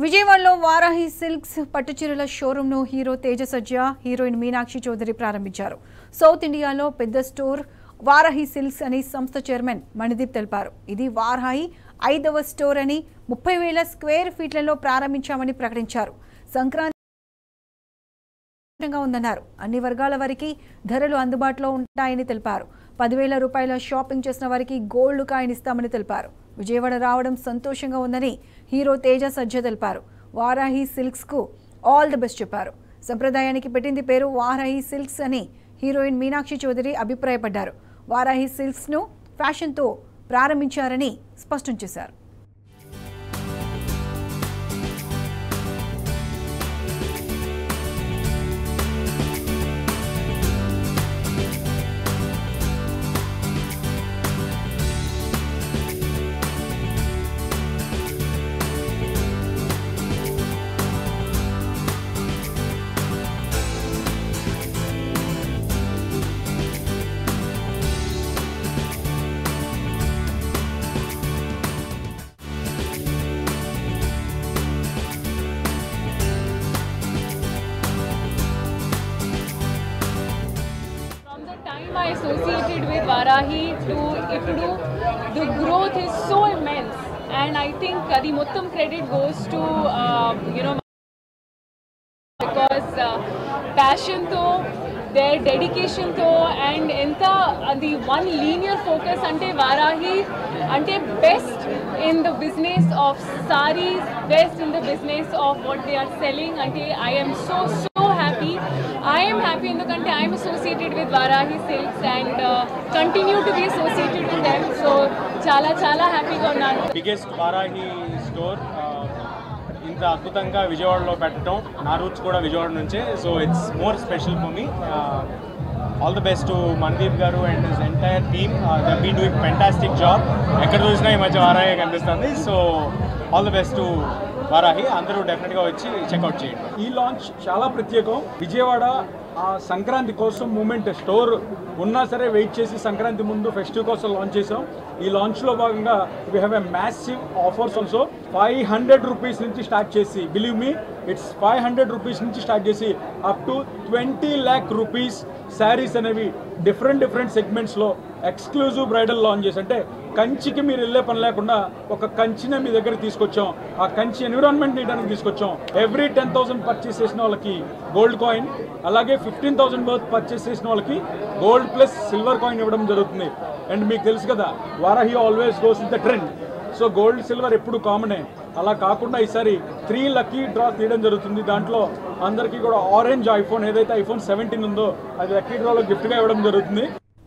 విజయవాడలో Varahi silks పట్టుచీరల షోరూంను hero Teja సజ్జా, heroine Meenakshi Chowdary ప్రారంభించారు. South ఇండియాలో పెద్ద స్టోర్ వారాహి సిల్క్స్ అని సంస్థ చైర్మన్ మణిదీప్ తెలిపారు. ఇది వారాహి 5వ స్టోర్ అని 30,000 స్క్వేర్ ఫీట్లలో ప్రారంభించామని ప్రకటించారు. సంక్రాంతి ఉందన్నారు. అన్ని వర్గాల వారికి ధరలు అందుబాటులో ఉంటాయని తెలిపారు. 10,000 రూపాయల షాపింగ్ చేసిన వారికి గోల్డ్ కాయిన్ ఇస్తామని తెలిపారు. విజయవాడ రావడం సంతోషంగా ఉందని హీరో తేజ సజ్జా తెలిపారు. వారాహి సిల్క్స్ కు ఆల్ ది బెస్ట్ చెప్పారు. సంప్రదాయానికి పెట్టింది పేరు వారాహి సిల్క్స్ అని హీరోయిన్ మీనాక్షి చౌదరి అభిప్రాయపడ్డారు. వారాహి సిల్క్స్ ను ఫ్యాషన్ తో ప్రారంభించారని స్పష్టం చేశారు. I associated with Vaarahi to Ippudu, the growth is so immense, and I think the mottam credit goes to because passion to their dedication to and enta the one linear focus ante Vaarahi ante best in the business of sarees, best in the business of what they are selling ante I am so happy. I am happy in the country. I am associated with Vaarahi Silks and continue to be associated with them. So chala happy ga unnanu. Biggest Vaarahi store ఇంత అద్భుతంగా విజయవాడలో పెట్టడం, నా roots కూడా విజయవాడ నుంచే. So it's more special for me. All the best to Manideep గారు and his entire team. They have been doing fantastic job. ఎక్కడ చూసినా ఈ మధ్య వారాహి కనిపిస్తుంది. So all the best to Varahi. అందరూ డెఫినెట్గా వచ్చి చెక్అవుట్ చేయండి. ఈ లాంచ్ చాలా ప్రత్యేకం. విజయవాడ సంక్రాంతి కోసం మూమెంట్ స్టోర్ ఉన్నా సరే వెయిట్ చేసి సంక్రాంతి ముందు ఫెస్టివ్ కోసం లాంచ్ చేసాం. ఈ లాంచ్లో భాగంగా we have a massive offers also. 500 rupees నుంచి స్టార్ట్ చేసి, బిలీవ్ మీ ఇట్స్ 500 రూపీస్ నుంచి స్టార్ట్ చేసి up to 20 lakh rupees saris అనేవి డిఫరెంట్ సెగ్మెంట్స్లో ఎక్స్క్లూజివ్ బ్రైడల్ లాంచ్ చేసి, అంటే కంచికి మీరు వెళ్ళే పని లేకుండా ఒక కంచినే మీ దగ్గర తీసుకొచ్చాం. ఆ కంచి ఎన్విరాన్మెంట్ తీయడానికి తీసుకొచ్చాం. ఎవ్రీ 10,000 పర్చేస్ చేసిన వాళ్ళకి గోల్డ్ కాయిన్, అలాగే 15,000 వర్త్ పర్చేస్ చేసిన వాళ్ళకి గోల్డ్ ప్లస్ సిల్వర్ కాయిన్ ఇవ్వడం జరుగుతుంది. అండ్ మీకు తెలుసు కదా, Varahi always goes with the trend. So gold silver ఎప్పుడు కామనే. అలా కాకుండా ఈసారి 3 లక్కీ డ్రా తీయడం జరుగుతుంది. దాంట్లో అందరికీ కూడా ఆరెంజ్ ఐఫోన్, ఏదైతే iPhone 17 ఉందో అది లక్కీ డ్రాలో గిఫ్ట్గా ఇవ్వడం జరుగుతుంది.